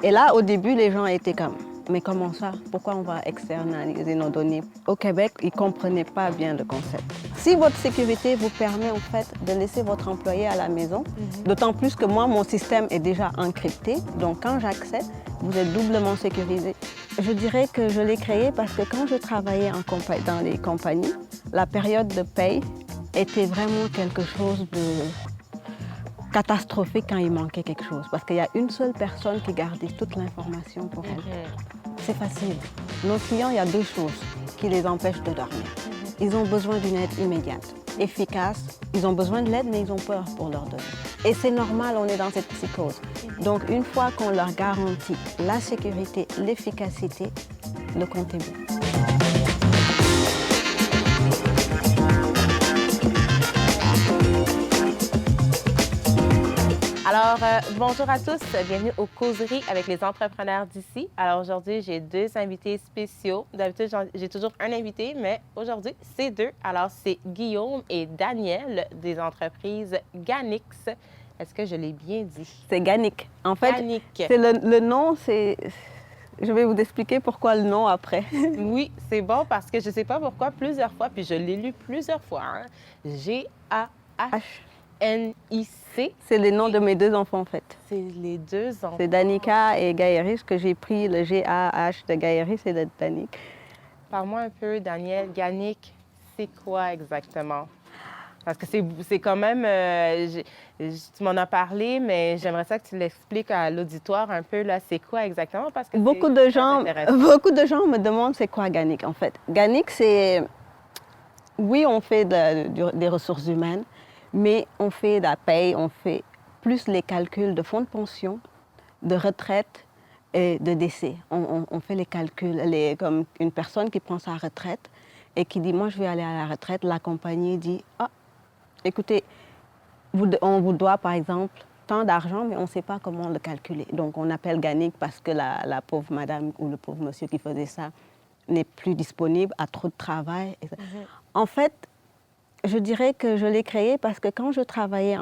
Et là, au début, les gens étaient comme, mais comment ça? Pourquoi on va externaliser nos données? Au Québec, ils ne comprenaient pas bien le concept. Si votre sécurité vous permet en fait de laisser votre employé à la maison, d'autant plus que moi, mon système est déjà encrypté, donc quand j'accède, vous êtes doublement sécurisé. Je dirais que je l'ai créé parce que quand je travaillais dans les compagnies, la période de paye était vraiment quelque chose de catastrophique quand il manquait quelque chose. Parce qu'il y a une seule personne qui gardait toute l'information pour elle. C'est facile. Nos clients, il y a deux choses qui les empêchent de dormir. Ils ont besoin d'une aide immédiate, efficace. Ils ont besoin de l'aide, mais ils ont peur pour leur donner. Et c'est normal, on est dans cette psychose. Donc, une fois qu'on leur garantit la sécurité, l'efficacité, le compte est bon. Alors, bonjour à tous, bienvenue aux causeries avec les entrepreneurs d'ici. Alors aujourd'hui, j'ai deux invités spéciaux. D'habitude, j'ai toujours un invité, mais aujourd'hui, c'est deux. Alors, c'est Guillaume et Daniel des entreprises Ganix. Est-ce que je l'ai bien dit? C'est Ganix. En fait, Ganix. c'est le nom, c'est... Je vais vous expliquer pourquoi le nom après. Oui, c'est bon parce que je ne sais pas pourquoi plusieurs fois, puis je l'ai lu plusieurs fois. Hein? G-A-H-N-I-C. C'est le nom de mes deux enfants, en fait. C'est les deux enfants. C'est Danica et Gaëris, que j'ai pris le G-A-H de Gaëris et de Danique. Parle-moi un peu, Daniel, Ganix, c'est quoi exactement? Parce que c'est quand même, tu m'en as parlé, mais j'aimerais ça que tu l'expliques à l'auditoire un peu, là, c'est quoi exactement? Parce que beaucoup de gens me demandent c'est quoi Ganix, en fait. Ganix, c'est... Oui, on fait des ressources humaines, mais on fait de la paye, on fait plus les calculs de fonds de pension, de retraite et de décès. On fait les calculs, comme une personne qui prend sa retraite et qui dit « moi, je vais aller à la retraite », la compagnie dit « ah, écoutez, on vous doit, par exemple, tant d'argent, mais on ne sait pas comment le calculer. » Donc, on appelle Ganix parce que la pauvre madame ou le pauvre monsieur qui faisait ça n'est plus disponible, a trop de travail. En fait, je dirais que je l'ai créé parce que quand je travaillais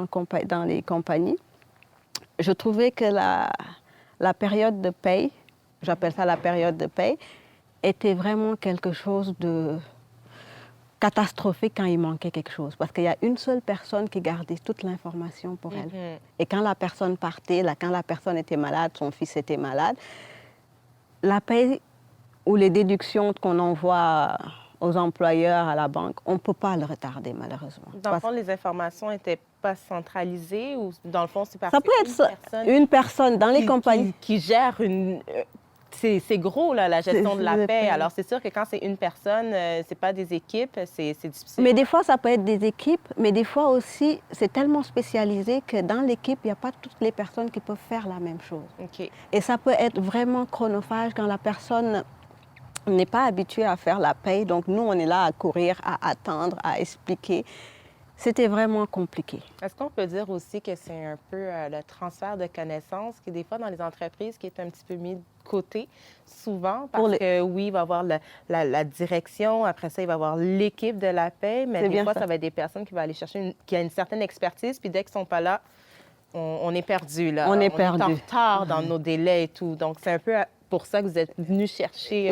dans les compagnies, je trouvais que la période de paye, j'appelle ça la période de paye, était vraiment quelque chose de catastrophique quand il manquait quelque chose. Parce qu'il y a une seule personne qui gardait toute l'information pour elle. Et quand la personne partait, quand la personne était malade, son fils était malade, la paye ou les déductions qu'on envoie aux employeurs, à la banque, on ne peut pas le retarder, malheureusement. Dans le fond, les informations n'étaient pas centralisées ou dans le fond, c'est parce ça peut être une personne dans les compagnies qui gère une... C'est gros, là, la gestion de la paie. Alors, c'est sûr que quand c'est une personne, c'est pas des équipes, c'est difficile. Mais des fois, ça peut être des équipes, mais des fois aussi, c'est tellement spécialisé que dans l'équipe, il n'y a pas toutes les personnes qui peuvent faire la même chose. Okay. Et ça peut être vraiment chronophage quand la personne n'est pas habituée à faire la paie. Donc, nous, on est là à courir, à attendre, à expliquer. C'était vraiment compliqué. Est-ce qu'on peut dire aussi que c'est un peu le transfert de connaissances qui, des fois, dans les entreprises, qui est un petit peu mis de côté, souvent, parce que, oui, il va y avoir la direction, après ça, il va y avoir l'équipe de la paie, mais des fois, ça va être des personnes qui vont aller chercher, qui a une certaine expertise, puis dès qu'ils ne sont pas là, on est perdu, là. On est perdu. On est en retard dans nos délais et tout. Donc, c'est un peu pour ça que vous êtes venu chercher,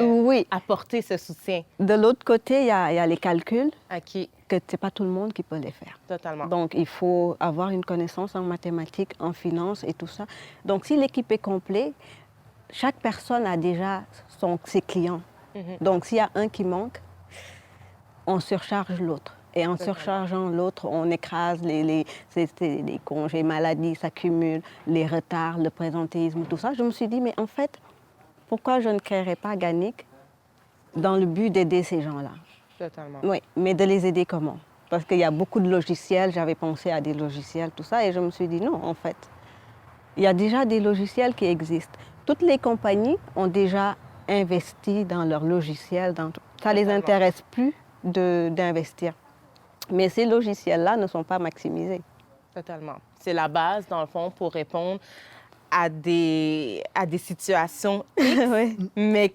apporter ce soutien. De l'autre côté, il y a les calculs. Okay. Que ce n'est pas tout le monde qui peut les faire. Totalement. Donc, il faut avoir une connaissance en mathématiques, en finance et tout ça. Donc, si l'équipe est complète, chaque personne a déjà ses clients. Donc, s'il y a un qui manque, on surcharge l'autre. Et en surchargeant l'autre, on écrase les congés maladie, s'accumulent, les retards, le présentéisme, tout ça. Je me suis dit, mais en fait, pourquoi je ne créerais pas Ganix dans le but d'aider ces gens-là? Totalement. Oui, mais de les aider comment? Parce qu'il y a beaucoup de logiciels, j'avais pensé à des logiciels, tout ça, et je me suis dit non, en fait. Il y a déjà des logiciels qui existent. Toutes les compagnies ont déjà investi dans leurs logiciels. Ça ne les intéresse plus d'investir. Mais ces logiciels-là ne sont pas maximisés. Totalement. C'est la base, dans le fond, pour répondre à des situations X, mais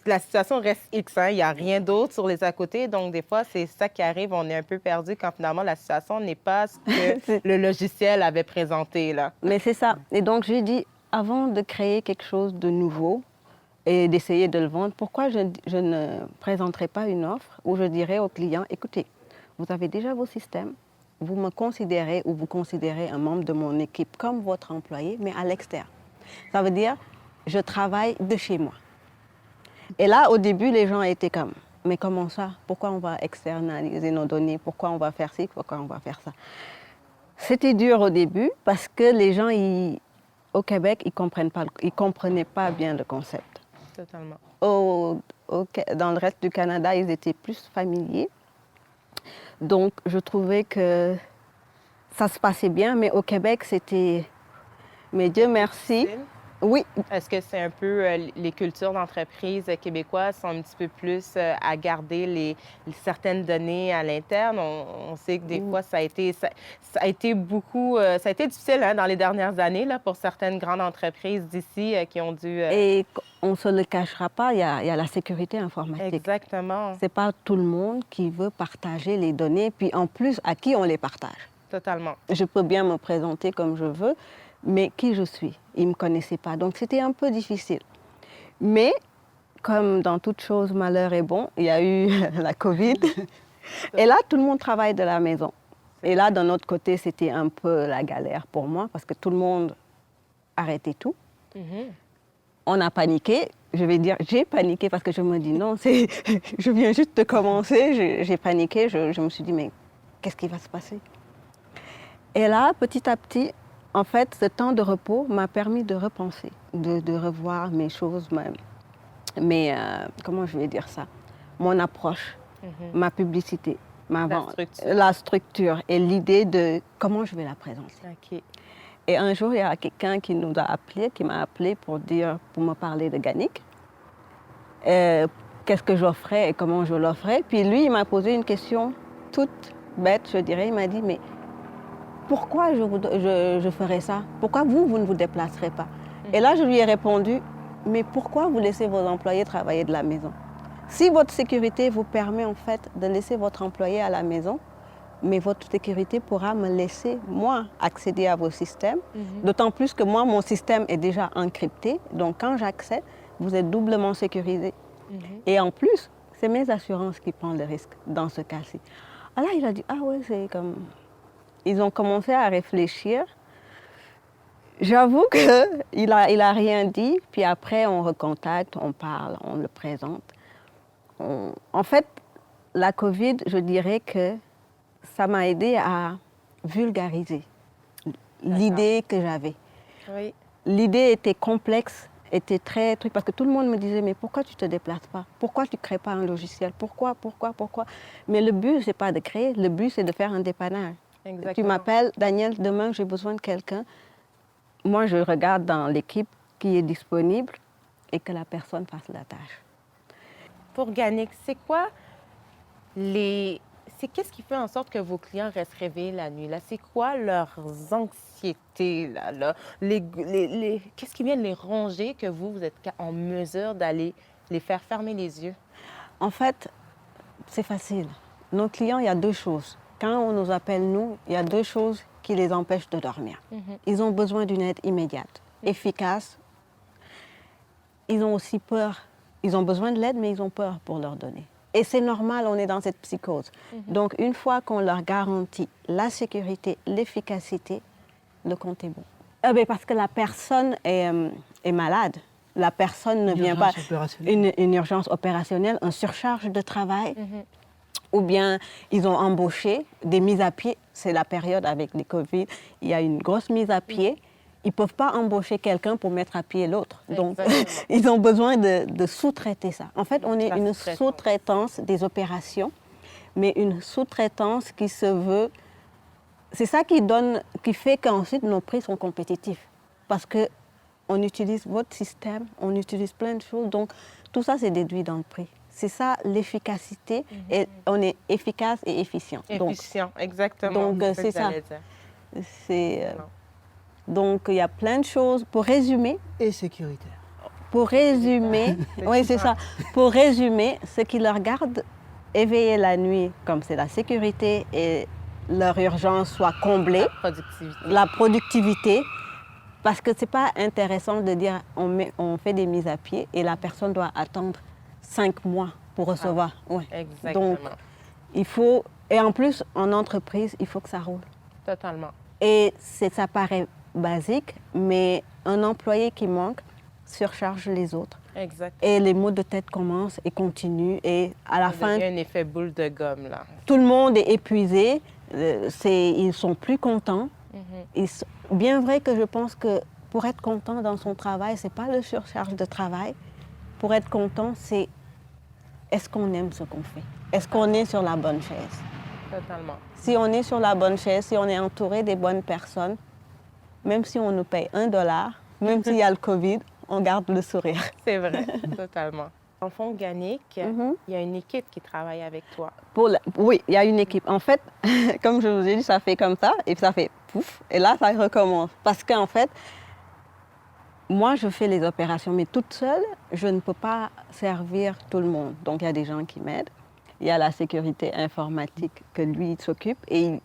la situation reste X. Hein? Il n'y a rien d'autre sur les à côté. Donc, des fois, c'est ça qui arrive. On est un peu perdu quand finalement la situation n'est pas ce que le logiciel avait présenté. Là. Mais c'est ça. Et donc, j'ai dit, avant de créer quelque chose de nouveau et d'essayer de le vendre, pourquoi je ne présenterai pas une offre où je dirais aux clients, écoutez, vous avez déjà vos systèmes, vous me considérez ou vous considérez un membre de mon équipe comme votre employé, mais à l'extérieur. Ça veut dire, je travaille de chez moi. Et là, au début, les gens étaient comme, mais comment ça? Pourquoi on va externaliser nos données? Pourquoi on va faire ci? Pourquoi on va faire ça? C'était dur au début parce que les gens, au Québec, ils ne comprenaient pas bien le concept. Totalement. Dans le reste du Canada, ils étaient plus familiers. Donc, je trouvais que ça se passait bien, mais au Québec, c'était... Mais Dieu merci. Oui. Est-ce que c'est un peu les cultures d'entreprise québécoises sont un petit peu plus à garder certaines données à l'interne? On sait que des fois, ça a été beaucoup... ça a été difficile hein, dans les dernières années là, pour certaines grandes entreprises d'ici qui ont dû... Et on ne se le cachera pas, il y a la sécurité informatique. Exactement. Ce n'est pas tout le monde qui veut partager les données, puis en plus, à qui on les partage. Totalement. Je peux bien me présenter comme je veux, mais qui je suis? Ils ne me connaissaient pas. Donc, c'était un peu difficile. Mais, comme dans toute chose, malheur est bon, il y a eu la COVID. Et là, tout le monde travaille de la maison. Et là, d'un autre côté, c'était un peu la galère pour moi parce que tout le monde arrêtait tout. On a paniqué. Je vais dire, j'ai paniqué parce que je me dis non, je viens juste de commencer. J'ai paniqué. Je me suis dit, mais qu'est-ce qui va se passer? Et là, petit à petit, en fait, ce temps de repos m'a permis de repenser, de revoir mes choses, comment je vais dire ça? Mon approche, ma publicité, ma vente, la structure et l'idée de comment je vais la présenter. Okay. Et un jour, il y a quelqu'un qui m'a appelé pour me parler de Ganic. Qu'est-ce que j'offrais et comment je l'offrais. Puis lui, il m'a posé une question toute bête, je dirais. Il m'a dit, mais pourquoi je ferais ça? Pourquoi vous ne vous déplacerez pas? Et là, je lui ai répondu, mais pourquoi vous laissez vos employés travailler de la maison? Si votre sécurité vous permet en fait de laisser votre employé à la maison, mais votre sécurité pourra me laisser, moi, accéder à vos systèmes. D'autant plus que moi, mon système est déjà encrypté. Donc, quand j'accède, vous êtes doublement sécurisé. Et en plus, c'est mes assurances qui prennent le risque dans ce cas-ci. Alors, il a dit, ah ouais, c'est comme... Ils ont commencé à réfléchir. J'avoue qu'il a rien dit. Puis après, on recontacte, on parle, on le présente. En fait, la COVID, je dirais que ça m'a aidé à vulgariser l'idée que j'avais. Oui. L'idée était complexe, était très truc, parce que tout le monde me disait, mais pourquoi tu ne te déplaces pas? Pourquoi tu ne crées pas un logiciel? Pourquoi? Mais le but, ce n'est pas de créer, le but, c'est de faire un dépannage. Exactement. Tu m'appelles, Daniel, demain, j'ai besoin de quelqu'un. Moi, je regarde dans l'équipe qui est disponible et que la personne fasse la tâche. Pour Ganic, c'est quoi qu'est-ce qui fait en sorte que vos clients restent réveillés la nuit? Là? C'est quoi leurs anxiétés? Qu'est-ce qui vient de les ronger que vous êtes en mesure d'aller les faire fermer les yeux? En fait, c'est facile. Nos clients, il y a deux choses. Quand on nous appelle, nous, il y a deux choses qui les empêchent de dormir. Ils ont besoin d'une aide immédiate, efficace. Ils ont aussi peur. Ils ont besoin de l'aide, mais ils ont peur pour leur donner. Et c'est normal, on est dans cette psychose. Donc, une fois qu'on leur garantit la sécurité, l'efficacité, le compte est bon. Parce que la personne est malade. La personne ne vient pas... Une urgence opérationnelle, une surcharge de travail. Ou bien ils ont embauché des mises à pied. C'est la période avec les COVID. Il y a une grosse mise à pied. Ils ne peuvent pas embaucher quelqu'un pour mettre à pied l'autre. Donc, ils ont besoin de sous-traiter ça. En fait, on est une sous-traitance des opérations, mais une sous-traitance qui se veut... C'est ça qui fait qu'ensuite nos prix sont compétitifs. Parce qu'on utilise votre système, on utilise plein de choses. Donc, tout ça, c'est déduit dans le prix. C'est ça l'efficacité. Et on est efficace et efficient. Efficient, exactement. Donc, c'est ça. Donc, il y a plein de choses. Pour résumer... Et sécuritaire. Pour résumer, oui, c'est ça. Pour résumer, ce qui leur garde éveillés la nuit, comme c'est la sécurité et leur urgence soit comblée, la productivité, Parce que c'est pas intéressant de dire on fait des mises à pied et la personne doit attendre 5 mois pour recevoir. Ouais. Exactement. Donc, il faut... Et en plus, en entreprise, il faut que ça roule. Totalement. Et ça paraît basique, mais un employé qui manque surcharge les autres. Exact. Et les maux de tête commencent et continuent. Et à la fin, il y a un effet boule de gomme, là. tout le monde est épuisé. Ils sont plus contents. Bien vrai que je pense que pour être content dans son travail, c'est pas le surcharge de travail. Pour être content, c'est est-ce qu'on aime ce qu'on fait? Est-ce qu'on est sur la bonne chaise? Totalement. Si on est sur la bonne chaise, si on est entouré des bonnes personnes, même si on nous paye $1, même s'il y a le COVID, on garde le sourire. C'est vrai, totalement. En fond, Ganic, il y a une équipe qui travaille avec toi. Oui, il y a une équipe. En fait, comme je vous ai dit, ça fait comme ça et ça fait pouf, et là, ça recommence. Parce qu'en fait, moi, je fais les opérations, mais toute seule, je ne peux pas servir tout le monde. Donc, il y a des gens qui m'aident. Il y a la sécurité informatique que lui il s'occupe. Et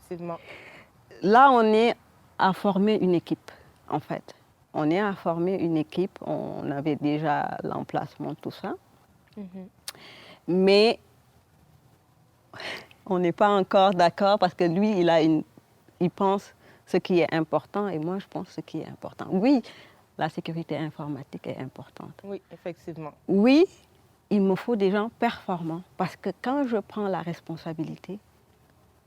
là, on est à former une équipe, en fait. On est à former une équipe. On avait déjà l'emplacement, tout ça. Mais on n'est pas encore d'accord parce que lui, il pense ce qui est important et moi, je pense ce qui est important. Oui, la sécurité informatique est importante. Oui, effectivement. Oui, il me faut des gens performants parce que quand je prends la responsabilité,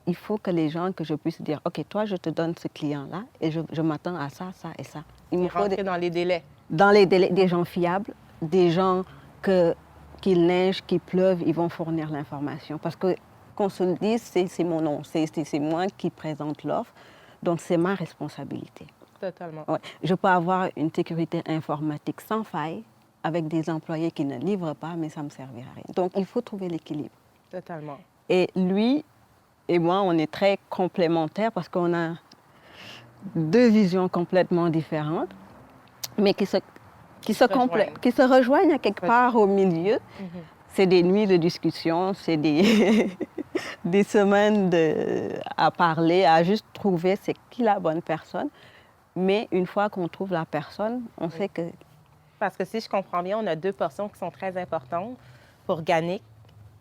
il faut que les gens, que je puisse dire, OK, toi, je te donne ce client-là et je m'attends à ça, ça et ça. Il me faut dans les délais. Dans les délais, des gens fiables, des gens qu'il neige, qu'il pleuve, ils vont fournir l'information. Parce que qu'on se le dise, c'est mon nom, c'est moi qui présente l'offre, donc c'est ma responsabilité. Totalement. Ouais. Je peux avoir une sécurité informatique sans faille avec des employés qui ne livrent pas, mais ça ne me servira à rien. Donc, il faut trouver l'équilibre. Totalement. Et lui et moi, on est très complémentaires parce qu'on a deux visions complètement différentes, mais qui se rejoignent à quelque part au milieu. C'est des nuits de discussion, c'est des, des semaines à parler, à juste trouver c'est qui la bonne personne. Mais une fois qu'on trouve la personne, on sait que... Parce que si je comprends bien, on a deux portions qui sont très importantes pour Ganic.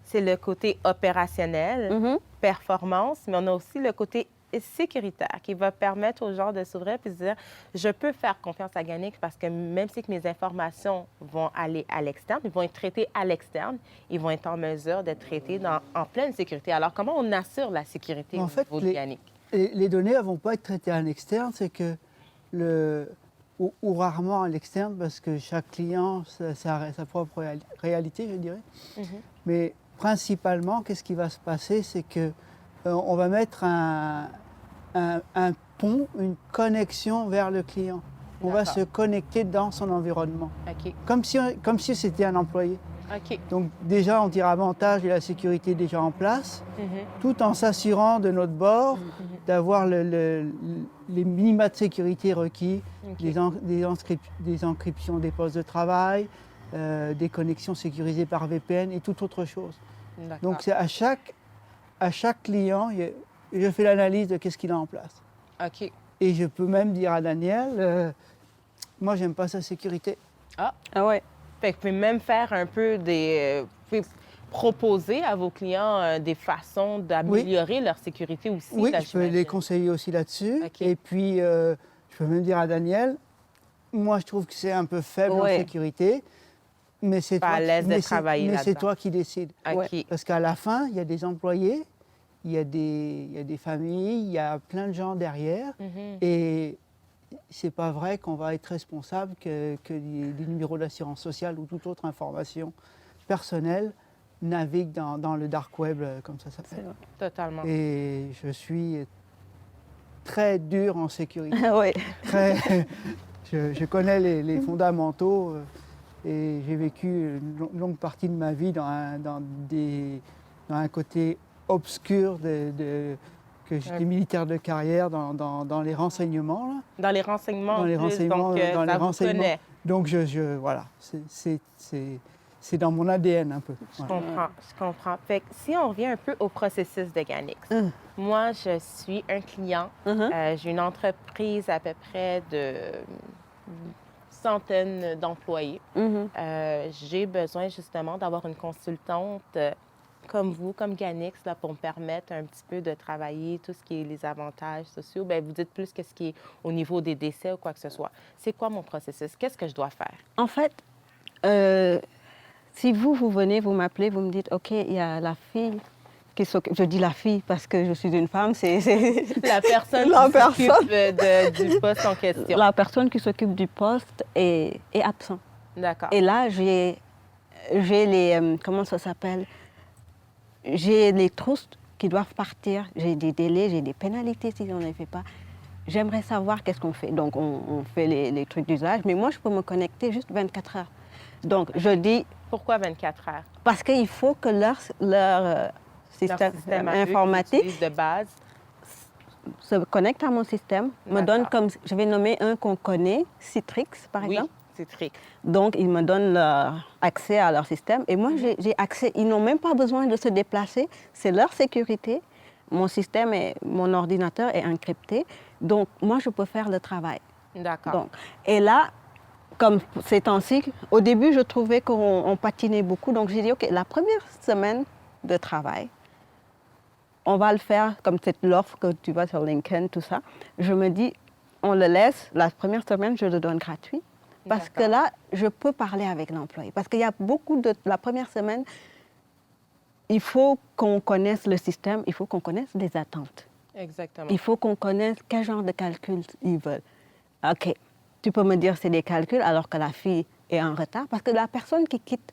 C'est le côté opérationnel, performance, mais on a aussi le côté sécuritaire qui va permettre aux gens de s'ouvrir et de se dire je peux faire confiance à Ganic parce que même si mes informations vont aller à l'externe, ils vont être traités à l'externe, ils vont être en mesure d'être traités en pleine sécurité. Alors, comment on assure la sécurité au niveau de Ganic? Les données ne vont pas être traitées à l'externe, c'est que ou rarement à l'externe parce que chaque client a sa propre réalité, je dirais. Mais principalement, qu'est-ce qui va se passer, c'est que on va mettre un pont, une connexion vers le client. On va se connecter dans son environnement, comme si c'était un employé. Donc déjà, on tire avantage de la sécurité déjà en place, tout en s'assurant de notre bord d'avoir les minima de sécurité requis, des encryptions des postes de travail, des connexions sécurisées par VPN et toute autre chose. Donc c'est à chaque client, je fais l'analyse de qu'est-ce qu'il a en place. Et je peux même dire à Daniel, moi j'aime pas sa sécurité. Ah ouais. Fait que vous pouvez même faire un peu vous pouvez proposer à vos clients des façons d'améliorer leur sécurité aussi. Oui, je peux les conseiller aussi là-dessus. Et puis, je peux même dire à Daniel, moi je trouve que c'est un peu faible en sécurité, mais c'est toi qui décides. Parce qu'à la fin, il y a des employés, il y a des familles, il y a plein de gens derrière. Et c'est pas vrai qu'on va être responsable que des numéros d'assurance sociale ou toute autre information personnelle naviguent dans le dark web, comme ça s'appelle. Totalement. Et je suis très dur en sécurité. Oui. Je connais les fondamentaux et j'ai vécu une longue partie de ma vie dans un côté obscur que j'étais militaire de carrière dans les renseignements. Là. Dans les renseignements. Dans les renseignements. Donc, dans les ça renseignements. Connaît. Donc voilà, c'est dans mon ADN un peu. Je comprends. Fait que si on revient un peu au processus de Ganix, moi, je suis un client. J'ai une entreprise à peu près de centaines d'employés. Mhm. J'ai besoin justement d'avoir une consultante comme vous, comme Ganix, là, pour me permettre un petit peu de travailler tout ce qui est les avantages sociaux. Bien, vous dites plus que ce qui est au niveau des décès ou quoi que ce soit. C'est quoi mon processus? Qu'est-ce que je dois faire? En fait, si vous venez, vous m'appelez, vous me dites, OK, il y a la fille qui s'occupe. Je dis la fille parce que je suis une femme, c'est La personne La qui personne. s'occupe du poste en question. la personne qui s'occupe du poste est absente. D'accord. Et là, j'ai les, comment ça s'appelle? J'ai les trousses qui doivent partir, j'ai des délais, j'ai des pénalités si on ne les fait pas. J'aimerais savoir qu'est-ce qu'on fait. Donc, on fait les trucs d'usage, mais moi, je peux me connecter juste 24 heures. Donc, je dis... Pourquoi 24 heures? Parce qu'il faut que leur système, informatique de base se connecte à mon système, me donne comme... Je vais nommer un qu'on connaît, Citrix, par exemple. Citrix. Donc, ils me donnent accès à leur système. Et moi, j'ai accès. Ils n'ont même pas besoin de se déplacer. C'est leur sécurité. Mon système, mon ordinateur est encrypté. Donc, moi, je peux faire le travail. D'accord. Et là, comme ces temps-ci, au début, je trouvais qu'on patinait beaucoup. Donc, j'ai dit, OK, la première semaine de travail, on va le faire comme cette l'offre que tu vois sur LinkedIn, tout ça. Je me dis, on le laisse. La première semaine, je le donne gratuit. Parce que là, je peux parler avec l'employé. Parce qu'il y a beaucoup de... La première semaine, il faut qu'on connaisse le système, il faut qu'on connaisse les attentes. Exactement. Il faut qu'on connaisse quel genre de calcul ils veulent. OK, tu peux me dire c'est des calculs alors que la fille est en retard. Parce que la personne qui quitte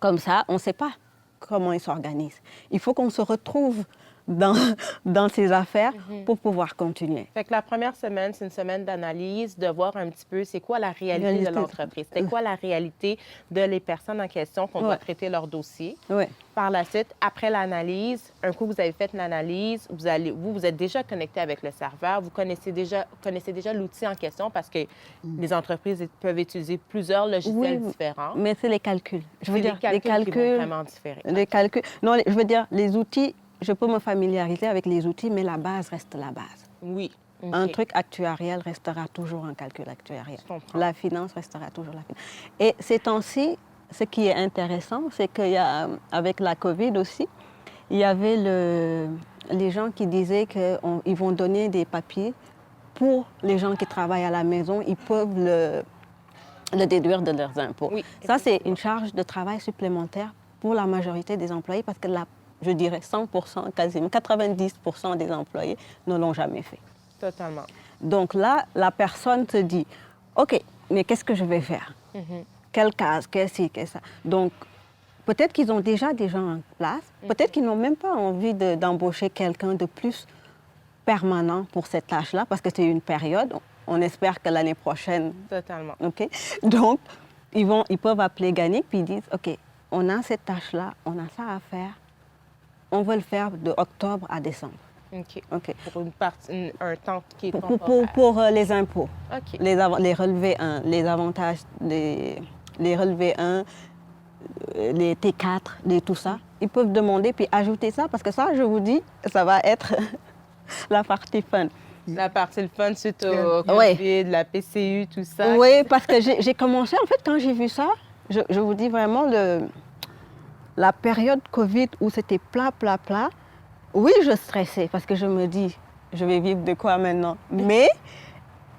comme ça, on ne sait pas comment ils s'organisent. Il faut qu'on se retrouve dans ces affaires pour pouvoir continuer. Fait que la première semaine, c'est une semaine d'analyse, de voir un petit peu c'est quoi la réalité de l'entreprise, c'est quoi la réalité de les personnes en question qu'on doit traiter leur dossier. Oui. Par la suite, après l'analyse, un coup vous avez fait l'analyse, vous êtes déjà connecté avec le serveur, vous connaissez déjà l'outil en question parce que les entreprises peuvent utiliser plusieurs logiciels différents. Mais c'est les calculs. Je veux dire, les calculs qui vont vraiment différer. Les calculs. Non, je veux dire, les outils, je peux me familiariser avec les outils, mais la base reste la base. Oui. Okay. Un truc actuariel restera toujours un calcul actuariel. Je comprends. La finance restera toujours la finance. Et ces temps-ci, ce qui est intéressant, c'est qu'avec la COVID aussi, il y avait les gens qui disaient qu'ils vont donner des papiers pour les gens qui travaillent à la maison. Ils peuvent le déduire de leurs impôts. Oui, ça, c'est une charge de travail supplémentaire pour la majorité des employés parce que je dirais 100%, quasiment 90% des employés ne l'ont jamais fait. Totalement. Donc là, la personne se dit, OK, mais qu'est-ce que je vais faire? Quelle case, qu'est-ce que ça? Donc, peut-être qu'ils ont déjà des gens en place, peut-être qu'ils n'ont même pas envie d'embaucher quelqu'un de plus permanent pour cette tâche-là, parce que c'est une période. On espère que l'année prochaine... Totalement. OK? Donc, ils peuvent appeler Ganix, puis ils disent, OK, on a cette tâche-là, on a ça à faire. On veut le faire de octobre à décembre. OK. OK. Pour un temps qui est temporaire. Pour les impôts. OK. Les relevés 1, les avantages, les relevés 1, les T4, tout ça. Ils peuvent demander puis ajouter ça parce que ça, je vous dis, ça va être la partie fun. La partie le fun suite au COVID, la PCU, tout ça. Oui, parce que j'ai commencé, en fait, quand j'ai vu ça, je vous dis vraiment, la période COVID où c'était plat, oui, je stressais parce que je me dis, je vais vivre de quoi maintenant? Mais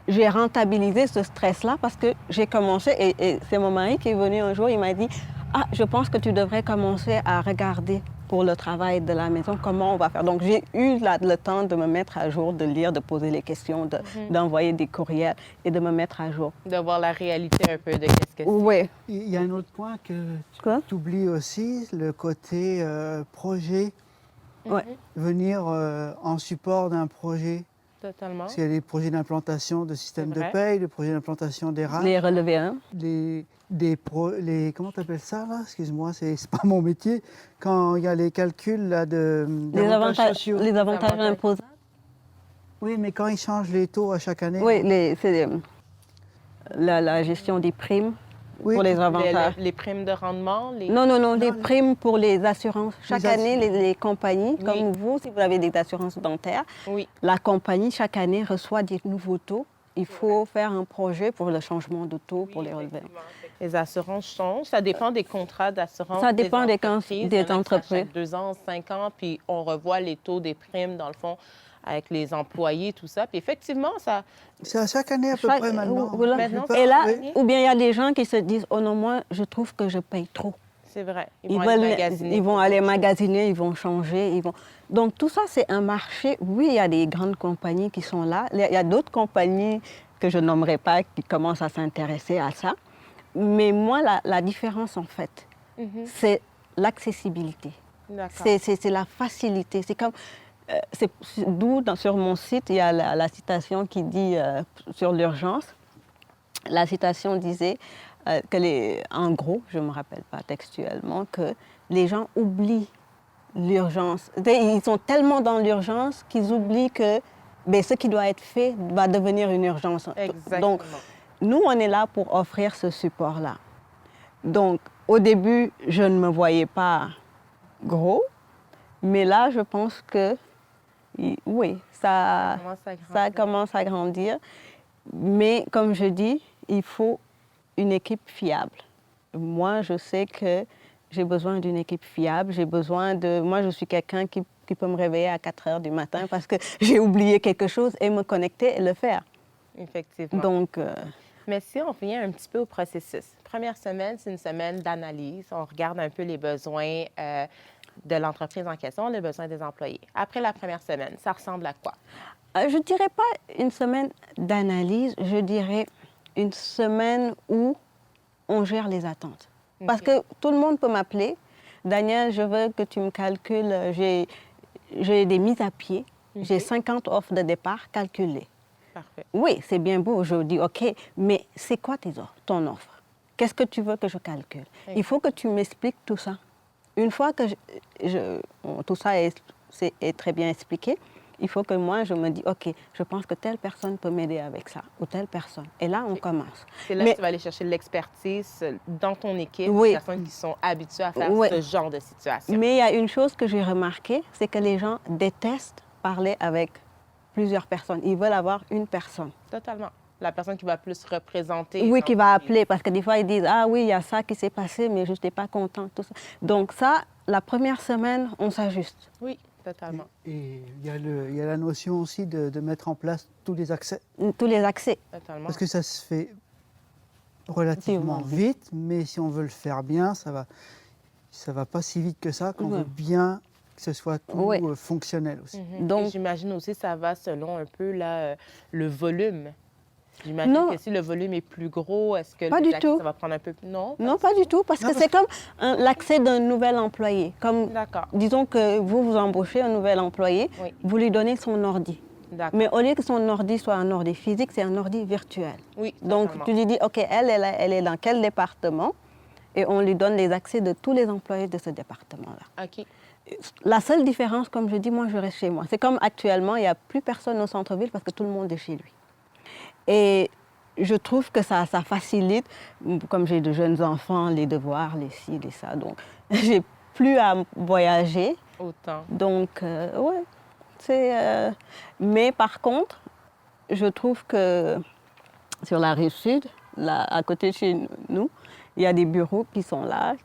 j'ai rentabilisé ce stress-là parce que j'ai commencé, et c'est mon mari qui est venu un jour, il m'a dit, ah, je pense que tu devrais commencer à regarder pour le travail de la maison, comment on va faire. Donc, j'ai eu le temps de me mettre à jour, de lire, de poser les questions, d'envoyer des courriels et de me mettre à jour. De voir la réalité un peu de qu'est-ce que c'est. Oui. Il y a un autre point que tu oublies aussi, le côté projet. Ouais. Venir en support d'un projet. Totalement. Parce qu'il y a des projets d'implantation de systèmes de paye, des projets d'implantation des RH. Les relevés 1. Comment tu appelles ça, là? Excuse-moi, c'est pas mon métier. Quand il y a les calculs là, d'avantages sociaux. Les avantages imposables. Oui, mais quand ils changent les taux à chaque année. Oui, c'est la gestion des primes pour les avantages. Les primes de rendement? Non, les primes pour les assurances. Chaque année, les compagnies, comme vous, si vous avez des assurances dentaires, la compagnie, chaque année, reçoit des nouveaux taux Il faut faire un projet pour le changement de taux pour les relevés. Les assurances changent. Ça dépend des contrats d'assurance. Ça dépend des entreprises. Il y en a qui entreprises. chaque 2 ans, 5 ans, puis on revoit les taux des primes, dans le fond, avec les employés, tout ça. Puis effectivement, ça... C'est à chaque année à peu près maintenant. Voilà. Maintenant, Et là, oui. ou bien il y a des gens qui se disent, oh non, moi, je trouve que je paye trop. C'est vrai. Ils vont aller magasiner, ils vont changer, Donc tout ça, c'est un marché. Oui, il y a des grandes compagnies qui sont là. Il y a d'autres compagnies que je nommerai pas qui commencent à s'intéresser à ça. Mais moi, la différence, en fait, c'est l'accessibilité. C'est la facilité. C'est comme... sur mon site, il y a la citation qui dit sur l'urgence. La citation disait en gros, je ne me rappelle pas textuellement, que les gens oublient l'urgence. Ils sont tellement dans l'urgence qu'ils oublient que ce qui doit être fait va devenir une urgence. Exactement. Donc, nous, on est là pour offrir ce support-là. Donc, au début, je ne me voyais pas gros, mais là, je pense que, oui, ça commence à grandir. Mais comme je dis, il faut une équipe fiable. Moi, je sais que j'ai besoin d'une équipe fiable. Moi, je suis quelqu'un qui peut me réveiller à 4 heures du matin parce que j'ai oublié quelque chose et me connecter et le faire. Effectivement. Donc... Mais si on revient un petit peu au processus. Première semaine, c'est une semaine d'analyse. On regarde un peu les besoins de l'entreprise en question, les besoins des employés. Après la première semaine, ça ressemble à quoi? Je ne dirais pas une semaine d'analyse, je dirais une semaine où on gère les attentes. Okay. Parce que tout le monde peut m'appeler. Daniel, je veux que tu me calcules, j'ai des mises à pied, j'ai 50 offres de départ calculées. Parfait. Oui, c'est bien beau, je dis OK, mais c'est quoi ton offre? Qu'est-ce que tu veux que je calcule? Okay. Il faut que tu m'expliques tout ça. Une fois que tout ça est très bien expliqué, il faut que moi, je me dis, OK, je pense que telle personne peut m'aider avec ça, ou telle personne. Et là, on commence. C'est là que tu vas aller chercher l'expertise dans ton équipe, des personnes qui sont habituées à faire ce genre de situation. Mais il y a une chose que j'ai remarquée, c'est que les gens détestent parler avec plusieurs personnes. Ils veulent avoir une personne. Totalement. La personne qui va plus représenter. Oui, qui va appeler, parce que des fois, ils disent, ah oui, il y a ça qui s'est passé, mais je n'étais pas contente. Tout ça. Donc ça, la première semaine, on s'ajuste. Oui. Totalement. Et il y a la notion aussi de mettre en place tous les accès. Tous les accès. Totalement. Parce que ça se fait relativement vite, mais si on veut le faire bien, ça va pas si vite que ça, qu'on veut bien que ce soit tout fonctionnel aussi. Donc, j'imagine aussi que ça va selon un peu le volume. J'imagine que si le volume est plus gros, est-ce que ça va prendre un peu plus... Non, pas du tout, parce que c'est comme l'accès d'un nouvel employé. D'accord. Disons que vous embauchez un nouvel employé, vous lui donnez son ordi. Mais au lieu que son ordi soit un ordi physique, c'est un ordi virtuel. Oui, donc, tu lui dis, OK, elle est dans quel département? Et on lui donne les accès de tous les employés de ce département-là. OK. La seule différence, comme je dis, moi, je reste chez moi. C'est comme actuellement, il n'y a plus personne au centre-ville parce que tout le monde est chez lui. Et je trouve que ça facilite, comme j'ai de jeunes enfants, les devoirs, les ci, les ça. Donc, j'ai plus à voyager. Autant. Donc, mais par contre, je trouve que sur la rive sud, là, à côté de chez nous, il y a des bureaux qui sont là.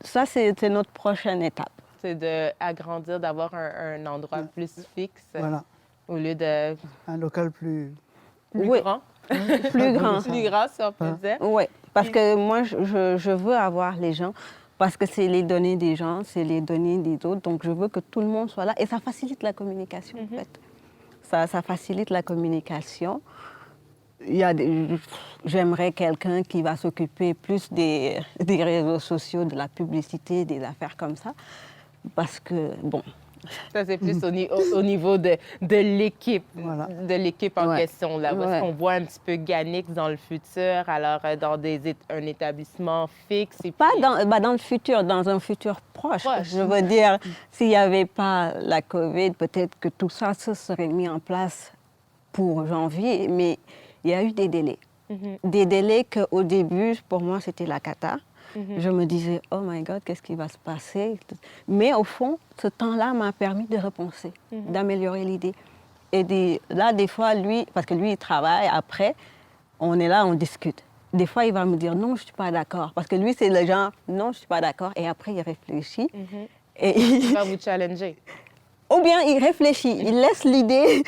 Ça, c'est notre prochaine étape. C'est d'agrandir, d'avoir un endroit plus fixe. Voilà. Au lieu de... Un local plus grand. Plus grand. Plus grand, si on peut dire. Oui, parce que moi, je veux avoir les gens, parce que c'est les données des gens, c'est les données des autres, donc je veux que tout le monde soit là. Et ça facilite la communication, en fait. Ça facilite la communication. J'aimerais quelqu'un qui va s'occuper plus des réseaux sociaux, de la publicité, des affaires comme ça, parce que, bon... Ça, c'est plus au niveau de l'équipe, de l'équipe en question. Là, parce qu'on voit un petit peu Ganix dans le futur, alors dans un établissement fixe. Et pas dans le futur, dans un futur proche. Je veux dire, s'il n'y avait pas la COVID, peut-être que tout ça se serait mis en place pour janvier, mais il y a eu des délais. Des délais qu'au début, pour moi, c'était la cata. Je me disais, oh my God, qu'est-ce qui va se passer? Mais au fond, ce temps-là m'a permis de repenser, d'améliorer l'idée. Et là, des fois, lui, parce que lui, il travaille, après, on est là, on discute. Des fois, il va me dire non, je ne suis pas d'accord. Parce que lui, c'est le genre, non, je ne suis pas d'accord. Et après, il réfléchit. Et Il va vous challenger. Ou bien il réfléchit, il laisse l'idée.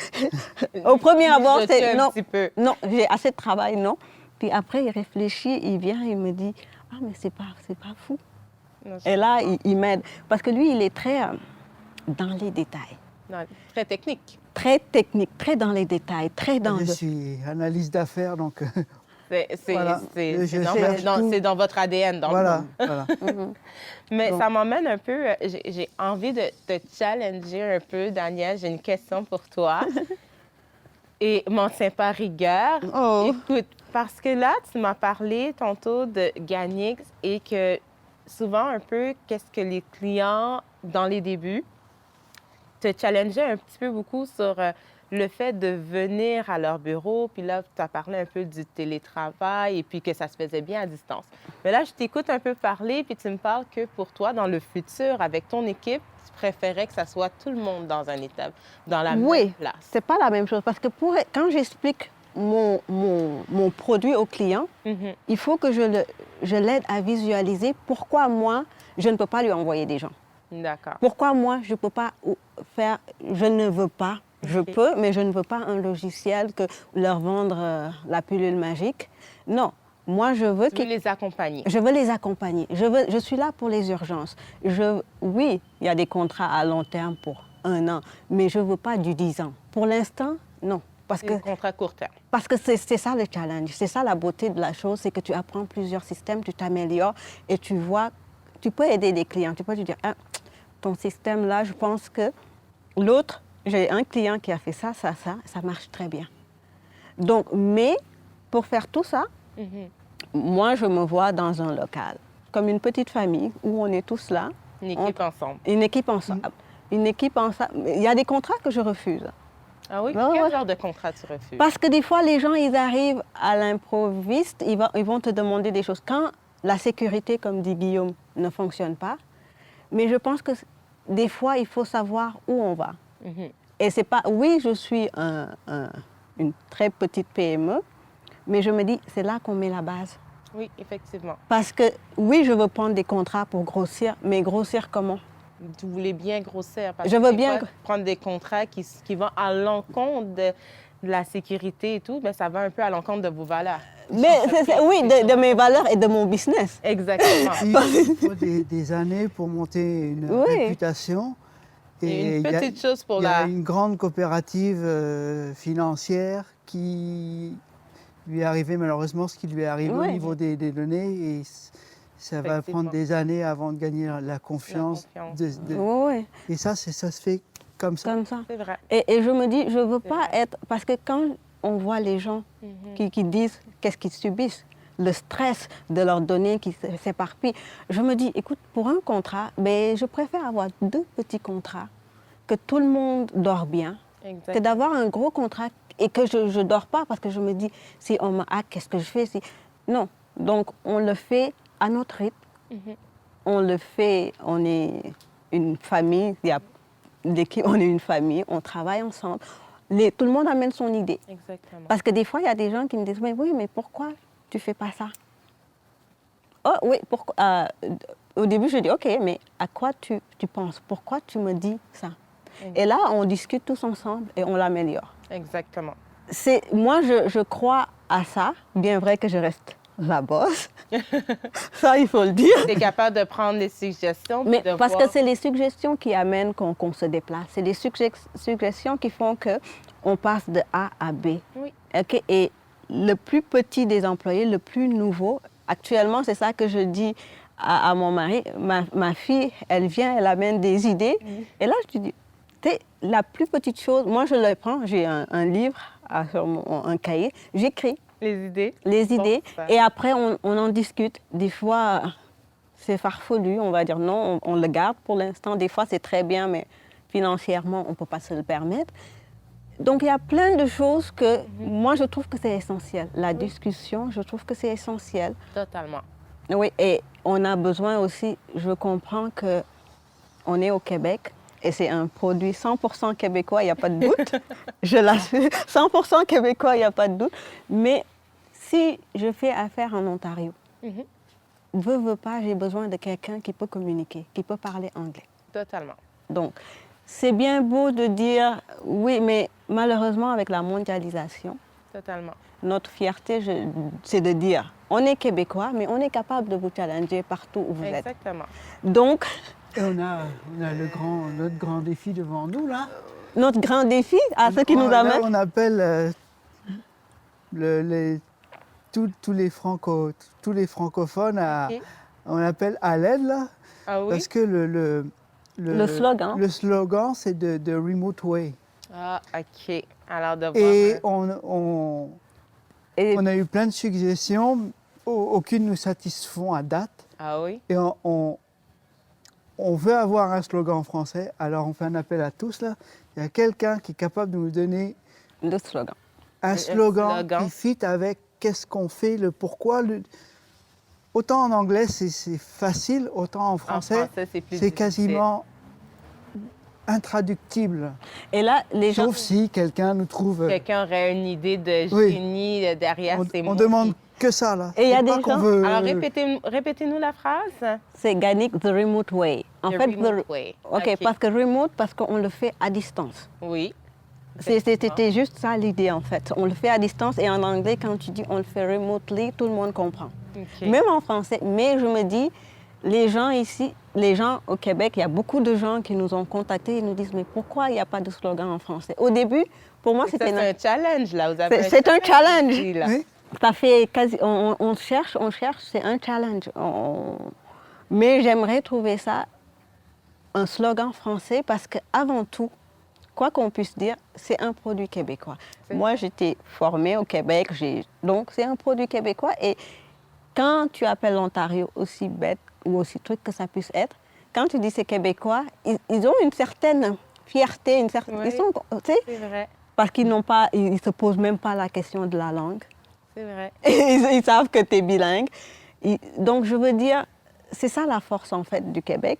Au premier abord, c'est non, non, j'ai assez de travail, non. Puis après, il réfléchit, il vient, il me dit, ah, mais c'est pas fou. Non, et là, il m'aide. Parce que lui, il est très dans les détails. Non, très technique. Très technique, très dans les détails, très dans... Je suis analyste d'affaires, donc... C'est dans votre ADN. Donc. Voilà. Mais ça m'emmène un peu, j'ai envie de te challenger un peu, Danielle. J'ai une question pour toi. Et m'en tiens pas rigueur. Oh. Écoute, parce que là, tu m'as parlé tantôt de Ganix et que souvent un peu, qu'est-ce que les clients, dans les débuts, te challengeaient un petit peu beaucoup sur... le fait de venir à leur bureau, puis là, tu as parlé un peu du télétravail et puis que ça se faisait bien à distance. Mais là, je t'écoute un peu parler, puis tu me parles que pour toi, dans le futur, avec ton équipe, tu préférais que ça soit tout le monde dans un état, dans la même place. Oui, c'est pas la même chose. Parce que quand j'explique mon produit au client, il faut que je l'aide à visualiser pourquoi moi, je ne peux pas lui envoyer des gens. D'accord. Pourquoi moi, je ne peux pas faire, je ne veux pas. Je peux, mais je ne veux pas un logiciel que leur vendre la pilule magique. Non, moi je veux Tu veux les accompagner. Je veux les accompagner. Je suis là pour les urgences. Oui, il y a des contrats à long terme pour 1 an, mais je ne veux pas du 10 ans. Pour l'instant, non. Parce que contrat court terme. Parce que c'est ça le challenge. C'est ça la beauté de la chose, c'est que tu apprends plusieurs systèmes, tu t'améliores et tu vois, tu peux aider des clients. Tu peux te dire, ah, ton système là, je pense que l'autre, j'ai un client qui a fait ça marche très bien. Donc, mais pour faire tout ça, moi, je me vois dans un local, comme une petite famille où on est tous là. Une équipe ensemble. Une équipe ensemble. Une équipe ensemble. Il y a des contrats que je refuse. Ah oui? Quel genre de contrat tu refuses? Parce que des fois, les gens, ils arrivent à l'improviste, ils vont te demander des choses. Quand la sécurité, comme dit Guillaume, ne fonctionne pas, mais je pense que des fois, il faut savoir où on va. Et c'est pas... Oui, je suis une très petite PME, mais je me dis, c'est là qu'on met la base. Oui, effectivement. Parce que, oui, je veux prendre des contrats pour grossir, mais grossir comment? Tu voulais bien grossir. Parce je veux bien prendre des contrats qui vont à l'encontre de la sécurité et tout, mais ça va un peu à l'encontre de vos valeurs. Mais oui, de mes valeurs et de mon business. Exactement. Il faut des années pour monter une réputation. Et une petite chose pour il y a une grande coopérative financière qui lui est arrivé malheureusement ce qui lui est arrivé au niveau des données et ça va prendre des années avant de gagner la confiance. Et ça se fait comme ça. C'est vrai. Et je me dis, je ne veux pas être... Parce que quand on voit les gens qui disent qu'est-ce qu'ils subissent, le stress de leurs données qui s'éparpillent, je me dis, écoute, pour un contrat, je préfère avoir 2 petits contrats, que tout le monde dort bien, que d'avoir un gros contrat et que je ne dors pas parce que je me dis, si on me hack, qu'est-ce que je fais? Non. Donc, on le fait à notre rythme. On le fait, on est une famille, on est une famille, on travaille ensemble. Tout le monde amène son idée. Exactement. Parce que des fois, il y a des gens qui me disent, mais pourquoi tu ne fais pas ça? Oh oui, pourquoi? Au début, je dis, OK, mais à quoi tu penses? Pourquoi tu me dis ça? Et là, on discute tous ensemble et on l'améliore. Exactement. Moi, je crois à ça, bien vrai que je reste la boss. Ça, il faut le dire. Tu es capable de prendre des suggestions. Mais parce que c'est les suggestions qui amènent qu'on se déplace. C'est les suggestions qui font qu'on passe de A à B. Oui. Okay? Et le plus petit des employés, le plus nouveau, actuellement, c'est ça que je dis à mon mari. Ma fille, elle vient, elle amène des idées. Et là, je dis, la plus petite chose, moi, je le prends, j'ai un livre sur un cahier, j'écris. Les idées. Les idées. Et après, on en discute. Des fois, c'est farfelu, on va dire non, on le garde pour l'instant. Des fois, c'est très bien, mais financièrement, on ne peut pas se le permettre. Donc, il y a plein de choses que moi, je trouve que c'est essentiel. La discussion, je trouve que c'est essentiel. Totalement. Oui, et on a besoin aussi, je comprends qu'on est au Québec, et c'est un produit 100% québécois, il n'y a pas de doute. Je l'assure, 100% québécois, il n'y a pas de doute. Mais si je fais affaire en Ontario, veux pas, j'ai besoin de quelqu'un qui peut communiquer, qui peut parler anglais. Totalement. Donc, c'est bien beau de dire oui, mais malheureusement, avec la mondialisation, Totalement. notre fierté, c'est de dire on est québécois, mais on est capable de vous challenger partout où vous êtes. Exactement. Donc, Et on a notre grand défi devant nous, là. notre grand défi, à ce qui nous Là, amène. on appelle tous les francophones, OK. on appelle à l'aide, là. Ah oui? Parce que Le slogan. Le slogan, c'est de Remote Way. Ah, OK. Alors, de voir... Et Et on a eu plein de suggestions, aucune nous satisfont à date. Ah oui? Et on veut avoir un slogan français, alors on fait un appel à tous, là. Il y a quelqu'un qui est capable de nous donner le slogan. un slogan qui fit avec qu'est-ce qu'on fait, le pourquoi. Autant en anglais, c'est facile, autant en français, c'est plus c'est difficile. quasiment intraductible. Et là, les gens. Sauf si quelqu'un nous trouve... Quelqu'un aurait une idée de Oui. génie derrière ces mots. on demande que ça, là. Et il y a C'est des pas qu'on gens- veut- Alors, répétez-nous la phrase. C'est Ganic the remote way. En The fait, remote way. OK, parce que remote, parce qu'on le fait à distance. Oui. C'était juste ça l'idée, en fait. On le fait à distance et en anglais, quand tu dis on le fait remotely, tout le monde comprend. OK. Même en français. Mais je me dis, les gens ici, les gens au Québec, il y a beaucoup de gens qui nous ont contactés et nous disent mais pourquoi il n'y a pas de slogan en français? Au début, pour moi, Ça, c'était c'est un challenge, là. Vous avez C'est un challenge. ici, là. Oui. Ça fait quasi, on cherche, c'est un challenge. Mais j'aimerais trouver ça un slogan français parce qu'avant tout, quoi qu'on puisse dire, c'est un produit québécois. Moi, j'étais formée au Québec, donc c'est un produit québécois. Et quand tu appelles l'Ontario aussi bête ou aussi truc que ça puisse être, quand tu dis c'est québécois, ils ont une certaine fierté, une certaine... Oui. Ils sont, tu sais, C'est vrai. parce qu'ils n'ont pas, ils se posent même pas la question de la langue. C'est vrai. Ils savent que tu es bilingue. Donc, je veux dire, c'est ça la force, en fait, du Québec,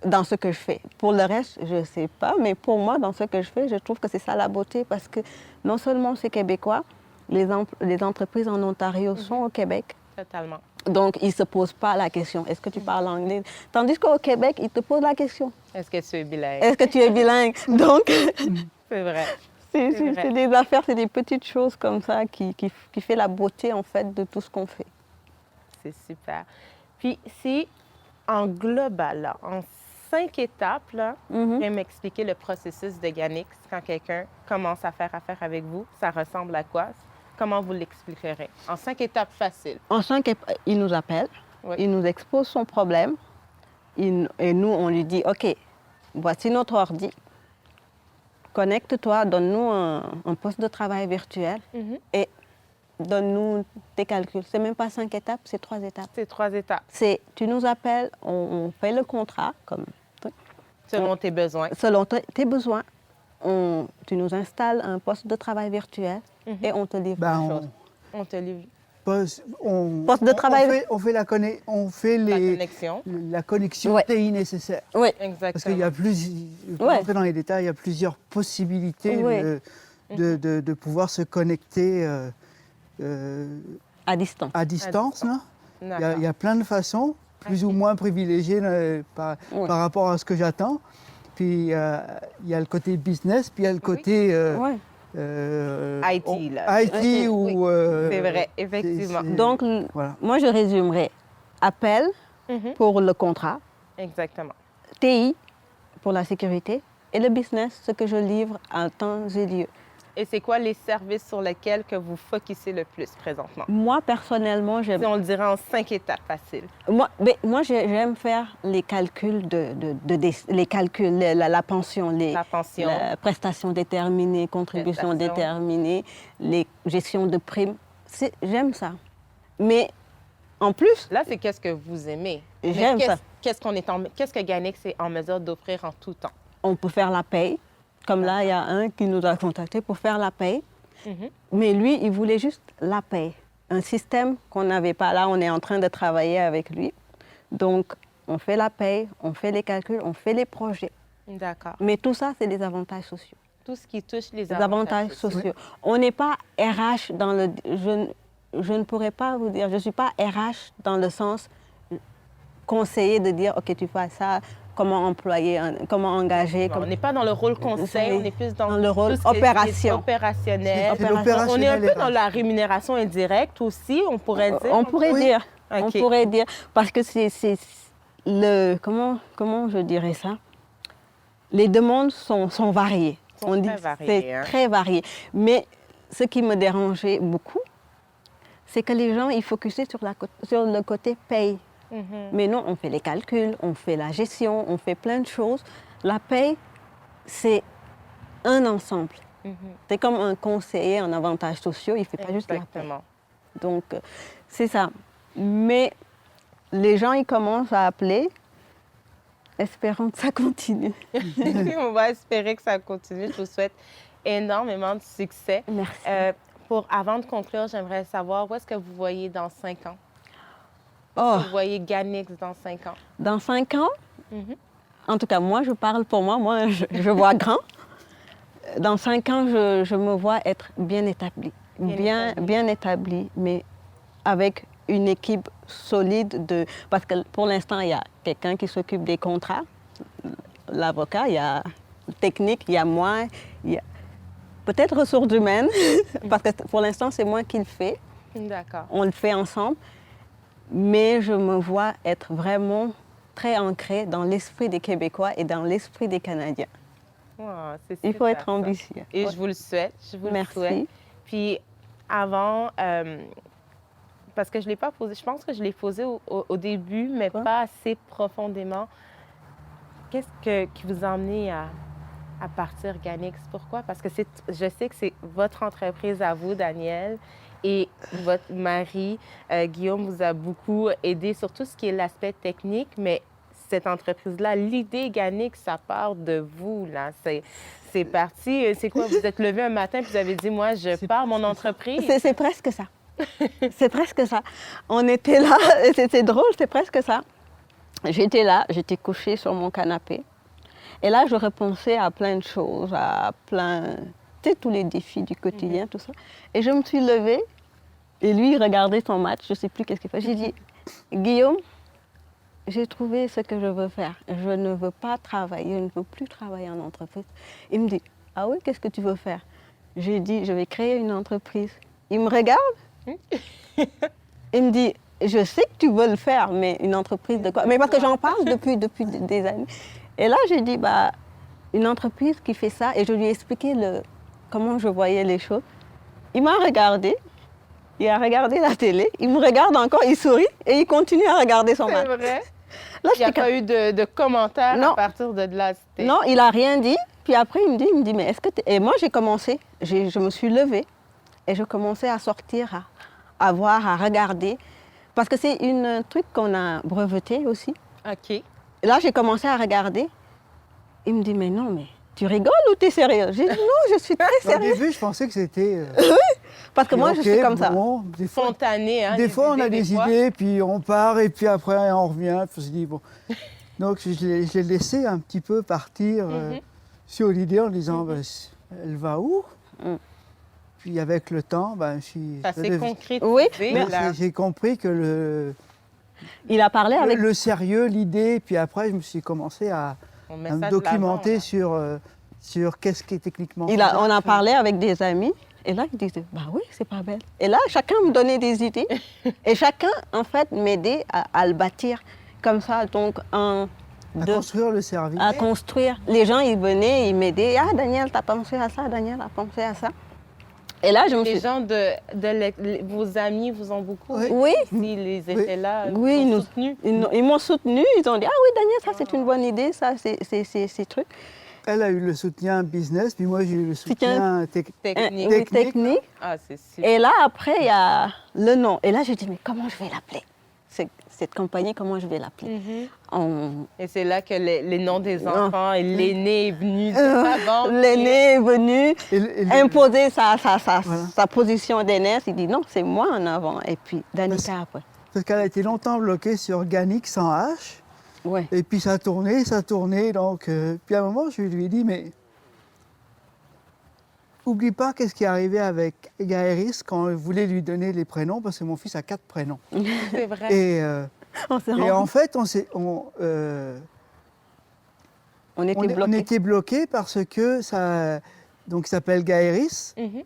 dans ce que je fais. Pour le reste, je ne sais pas, mais pour moi, dans ce que je fais, je trouve que c'est ça la beauté, parce que non seulement c'est québécois, les entreprises en Ontario sont au Québec, Totalement. donc ils ne se posent pas la question, est-ce que tu parles anglais? Tandis qu'au Québec, ils te posent la question, Est-ce que tu es bilingue? est-ce que tu es bilingue? Donc, C'est vrai. c'est des affaires, c'est des petites choses comme ça qui fait la beauté, en fait, de tout ce qu'on fait. C'est super. Puis, si, en global, là, en 5 étapes, là, vous pouvez m'expliquer le processus de Ganix quand quelqu'un commence à faire affaire avec vous, ça ressemble à quoi? Comment vous l'expliquerez? En 5 étapes faciles. En 5, il nous appelle, Oui. il nous expose son problème, et nous, on lui dit, OK, voici notre ordi, connecte-toi, donne-nous un poste de travail virtuel et donne-nous tes calculs. C'est même pas 5 étapes, c'est 3 étapes. C'est 3 étapes, Tu nous appelles, on fait le contrat, comme selon tes besoins. selon tes besoins. Tu nous installes un poste de travail virtuel et on te livre Ben, les choses. On te livre Poste de travail. on fait la connexion. la connexion Ouais. TI nécessaire. Oui, Exactement. Parce qu'il y a pour Ouais. rentrer dans les détails, il y a plusieurs possibilités Ouais. de pouvoir se connecter à distance. à distance. Là. D'accord. Il y a plein de façons, plus ou moins privilégiées par rapport à ce que j'attends. Puis il y a le côté business, puis il y a le côté Ouais. IT, là. IT ou... C'est vrai, effectivement. Donc, voilà. moi, je résumerai. Appel pour le contrat, Exactement. TI pour la sécurité et le business, ce que je livre en temps et lieu. Et c'est quoi les services sur lesquels que vous focussez le plus présentement? Moi, personnellement, j'aime... Si on le dirait en 5 étapes faciles. Moi, j'aime faire les calculs, les calculs, la pension, La pension. la prestation déterminée, contribution Prestation. déterminée, les gestions de primes. J'aime ça. Mais en plus, Là, c'est qu'est-ce que vous aimez. Mais J'aime ça. Qu'est-ce que Ganix est en mesure d'offrir en tout temps? on peut faire la paye. Comme là, il y a un qui nous a contactés pour faire la paye. Mais lui, il voulait juste la paye. Un système qu'on n'avait pas là, on est en train de travailler avec lui. Donc, on fait la paye, on fait les calculs, on fait les projets. D'accord. Mais tout ça, c'est des avantages sociaux. Tout ce qui touche les Des avantages sociaux. On n'est pas RH dans le... Je ne pourrais pas vous dire, je ne suis pas RH dans le sens conseiller de dire, OK, tu fais ça, comment employer, comment engager. On n'est pas dans le rôle conseil, on est plus dans le rôle tout ce qui est opération. opérationnel. l'opérationnel On est un peu RH. dans la rémunération indirecte aussi, on pourrait dire. On pourrait Oui. dire. OK. On pourrait dire. Parce que c'est le... Comment je dirais ça? Les demandes sont variées. Sont très variées, c'est hein. très varié. Mais ce qui me dérangeait beaucoup, c'est que les gens, ils focusaient sur le côté paye. Mais non, on fait les calculs, on fait la gestion, on fait plein de choses. La paye, c'est un ensemble. C'est comme un conseiller en avantages sociaux, il ne fait pas juste la paye. Exactement. Donc, c'est ça. Mais les gens, ils commencent à appeler, espérant que ça continue. On va espérer que ça continue. Je vous souhaite énormément de succès. Merci. Avant de conclure, j'aimerais savoir où est-ce que vous voyez dans 5 ans? Oh, Vous voyez Ganix dans 5 ans? dans 5 ans, Mhm. en tout cas, moi, je parle pour moi. Moi, je vois grand. Dans 5 ans, je me vois être bien établie. Bien établie, mais avec une équipe solide de... Parce que pour l'instant, il y a quelqu'un qui s'occupe des contrats, l'avocat, il y a technique, il y a moi, il y a peut-être ressources humaines, parce que pour l'instant, c'est moi qui le fais. D'accord. On le fait ensemble. Mais je me vois être vraiment très ancrée dans l'esprit des Québécois et dans l'esprit des Canadiens. Wow, c'est Il faut super, être ça. ambitieux. Et Ouais. je vous le souhaite. Je vous le Merci. souhaite. Puis avant, parce que je ne l'ai pas posé, je pense que je l'ai posé au début, mais Quoi? pas assez profondément. Qui vous a amené à partir Ganix? Pourquoi? Parce que je sais que c'est votre entreprise à vous, Danielle, et votre mari, Guillaume, vous a beaucoup aidé sur tout ce qui est l'aspect technique, mais cette entreprise-là, l'idée Ganix, ça part de vous, là. C'est parti. C'est quoi? Vous êtes levé un matin et vous avez dit, moi, je pars mon entreprise. C'est presque ça. C'est presque ça. On était là, c'est drôle, c'est presque ça. J'étais là, j'étais couchée sur mon canapé. Et là, je repensais à plein de choses, à plein, tu sais, tous les défis du quotidien, tout ça. Et je me suis levée, et lui, il regardait son match, je ne sais plus qu'est-ce qu'il fait. J'ai dit, Guillaume, j'ai trouvé ce que je veux faire. Je ne veux pas travailler, je ne veux plus travailler en entreprise. Il me dit, ah oui, qu'est-ce que tu veux faire? J'ai dit, je vais créer une entreprise. Il me regarde, il me dit, je sais que tu veux le faire, mais une entreprise de quoi? Mais parce que j'en parle depuis des années. Et là, j'ai dit, bah, une entreprise qui fait ça, et je lui ai expliqué comment je voyais les choses. Il m'a regardé, il a regardé la télé, il me regarde encore, il sourit, et il continue à regarder son match. C'est vrai? Là, Il n'y a pas eu de commentaires Non. à partir de là? Non, il n'a rien dit. Puis après, il me dit, mais est-ce que... Et moi, j'ai commencé, je me suis levée, et je commençais à sortir, à voir, à regarder. Parce que c'est un truc qu'on a breveté aussi. OK. Et là, j'ai commencé à regarder. Il me dit, mais non, mais tu rigoles ou tu es sérieux? J'ai dit, non, je suis très Au sérieuse. début, je pensais que c'était... Parce que moi, je ok, suis comme ça. bon, des fois, Spontané, hein? des les fois, on a idées, des fois. idées, puis on part, et puis après, on revient. Puis on se dit, bon. Donc, je l'ai laissé un petit peu partir sur l'idée en disant, ben, elle va où? Mm. Puis avec le temps, ben, Ça s'est concrétisé, Oui, mais là. j'ai compris que Il a parlé avec... le sérieux, l'idée, puis après, je me suis commencé à On met me ça de documenter l'avant, là. sur qu'est-ce qui est techniquement On a parlé avec des amis. Et là, ils disaient, bah oui, c'est pas belle. Et là, chacun me donnait des idées. Et chacun, en fait, m'aidait à le bâtir comme ça. Donc, à construire le service. à construire. Les gens, ils venaient, ils m'aidaient. Ah, Daniel, t'as pensé à ça, Daniel a pensé à ça. Et là, je me Les suis... gens vos amis vous ont beaucoup Oui. Oui, S'ils étaient là, Oui, ils nous- ont soutenu. ils m'ont soutenu. Ils ont dit, ah oui, Daniel, ça, c'est une bonne idée, ça, c'est truc. Elle a eu le soutien business, puis moi j'ai eu le soutien Technique. Oui, technique. Ah, c'est super. Et là, après, il y a le nom. Et là, j'ai dit, mais comment je vais l'appeler? Cette compagnie, comment je vais l'appeler? Et c'est là que les noms des Non. enfants et l'aîné est venu de avant. L'aîné est venu et imposer sa Voilà. position d'aînesse. Il dit, non, c'est moi en avant. Et puis, Danica après. parce qu'elle a été longtemps bloquée sur Ganix sans H. Ouais. Et puis ça tournait. Donc, puis à un moment, je lui ai dit, mais oublie pas qu'est-ce qui est arrivé avec Gaëris quand il voulait lui donner les prénoms, parce que mon fils a 4 prénoms. C'est vrai. On s'est Et rendu- en fait, on était on bloqués. était bloqués parce que ça. Donc, il s'appelle Gaëris, Mhm.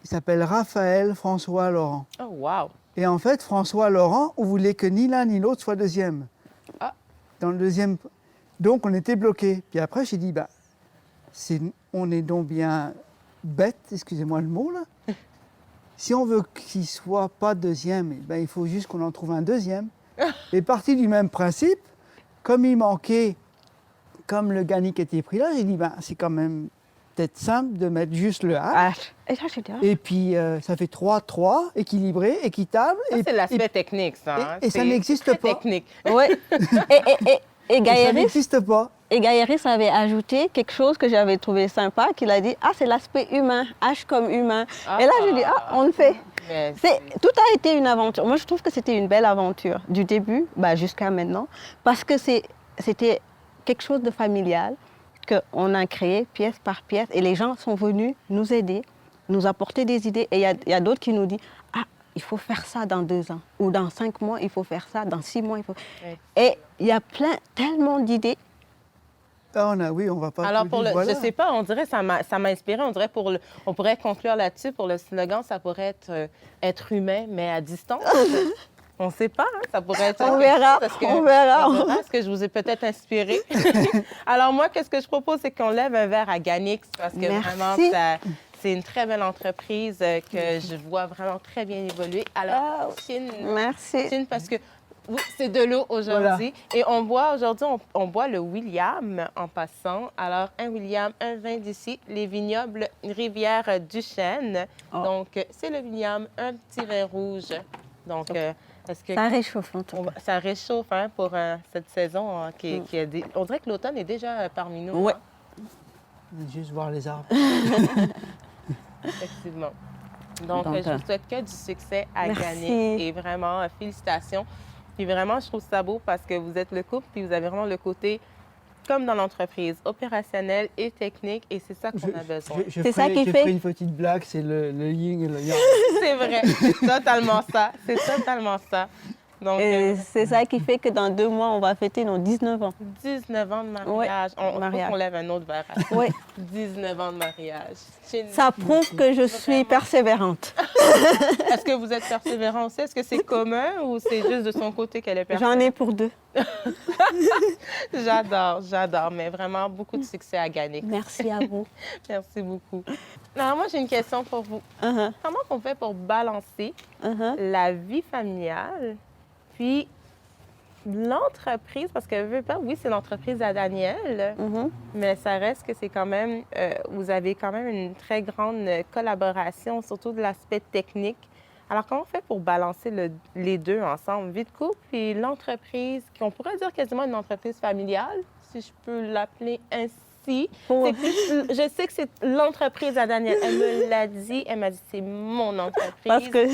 il s'appelle Raphaël François Laurent. Oh, wow. Et en fait, François Laurent, on voulait que ni l'un ni l'autre soit deuxième. Ah. Dans le deuxième. Donc, on était bloqués. Puis après, j'ai dit, on est donc bien bête, excusez-moi le mot là. Si on veut qu'il soit pas deuxième, il faut juste qu'on en trouve un deuxième. Et parti du même principe, comme il manquait, comme le Ganic était pris là, j'ai dit, c'est quand même peut-être simple de mettre juste le H. Et ça, j'ai dit, Et puis, ça fait 3-3, équilibré, équitable. Ça, et c'est l'aspect technique, ça. Hein? et ça C'est n'existe très pas. technique. ouais. Et ça Gaëris, n'existe pas. et Gaëris avait ajouté quelque chose que j'avais trouvé sympa, qu'il a dit, c'est l'aspect humain, H comme humain. Et là, j'ai dit, on le fait. Mais Tout a été une aventure. Moi, je trouve que c'était une belle aventure, du début jusqu'à maintenant, parce que c'était quelque chose de familial qu'on a créé pièce par pièce, et les gens sont venus nous aider, nous apporter des idées. Et il y a d'autres qui nous disent, il faut faire ça dans 2 ans, ou dans 5 mois, il faut faire ça, dans 6 mois, il faut... Oui. Et il y a tellement d'idées. On va pas. alors, tout dire, je voilà. sais pas, on dirait, ça m'a inspiré. On dirait, on pourrait conclure là-dessus. Pour le slogan, ça pourrait être humain, mais à distance. On ne sait pas, hein, ça pourrait être... On verra, on verra. Est-ce que je vous ai peut-être inspiré? Alors moi, qu'est-ce que je propose, c'est qu'on lève un verre à Ganix, parce que Merci. vraiment, c'est une très belle entreprise que je vois vraiment très bien évoluer. Alors, Chine, Merci. parce que oui, c'est de l'eau aujourd'hui. Voilà. Et on boit aujourd'hui, on boit le William en passant. Alors, un William, un vin d'ici, les vignobles Rivière du Chêne. Oh. Donc, c'est le William, un petit vin rouge. Donc, est-ce que... Ça réchauffe en tout cas. Ça réchauffe pour cette saison qui est... On dirait que l'automne est déjà parmi nous. Oui. Hein? Juste voir les arbres. Effectivement. Donc, je vous souhaite que du succès à gagner. Et vraiment, félicitations. Puis vraiment, je trouve ça beau parce que vous êtes le couple, puis vous avez vraiment le côté, comme dans l'entreprise, opérationnel et technique, et c'est ça qu'on a besoin. C'est ça qui fait... Je ferai une petite blague, c'est le yin et le yang. C'est vrai, c'est totalement ça. C'est totalement ça. Donc, c'est ça qui fait que dans 2 mois, on va fêter nos 19 ans. 19 ans de mariage. Ouais, on lève un autre verre. Oui. 19 ans de mariage. Ça prouve que je suis persévérante. Est-ce que vous êtes persévérant aussi? Est-ce que c'est commun ou c'est juste de son côté qu'elle est persévérante? J'en ai pour 2. J'adore. Mais vraiment, beaucoup de succès à gagner. Merci à vous. Merci beaucoup. Alors, moi, j'ai une question pour vous. Comment on fait pour balancer la vie familiale puis l'entreprise, parce que veux pas, oui, c'est l'entreprise à Daniel, mais ça reste que c'est quand même, vous avez quand même une très grande collaboration, surtout de l'aspect technique. Alors, comment on fait pour balancer les deux ensemble, vie de couple et l'entreprise, qu'on pourrait dire quasiment une entreprise familiale, si je peux l'appeler ainsi? Je sais que c'est l'entreprise à Daniel. Elle me l'a dit. Elle m'a dit, c'est mon entreprise. Parce que...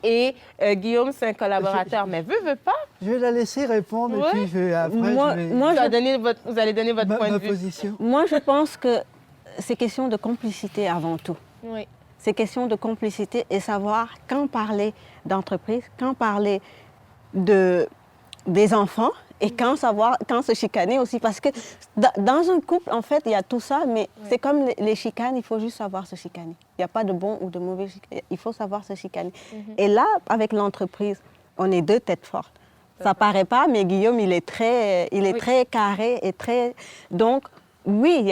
Et Guillaume, c'est un collaborateur. Mais veut pas. Je vais la laisser répondre et puis après, vous allez donner votre point de vue. Position. Moi, je pense que c'est question de complicité avant tout. Oui. C'est question de complicité et savoir quand parler d'entreprise, quand parler des enfants, et quand se chicaner aussi, parce que dans un couple, en fait, il y a tout ça, mais c'est comme les chicanes, il faut juste savoir se chicaner. Il n'y a pas de bon ou de mauvais chicanes, il faut savoir se chicaner. Et là, avec l'entreprise, on est 2 têtes fortes. Ça paraît pas, mais Guillaume, il est très carré et très... Donc, oui, il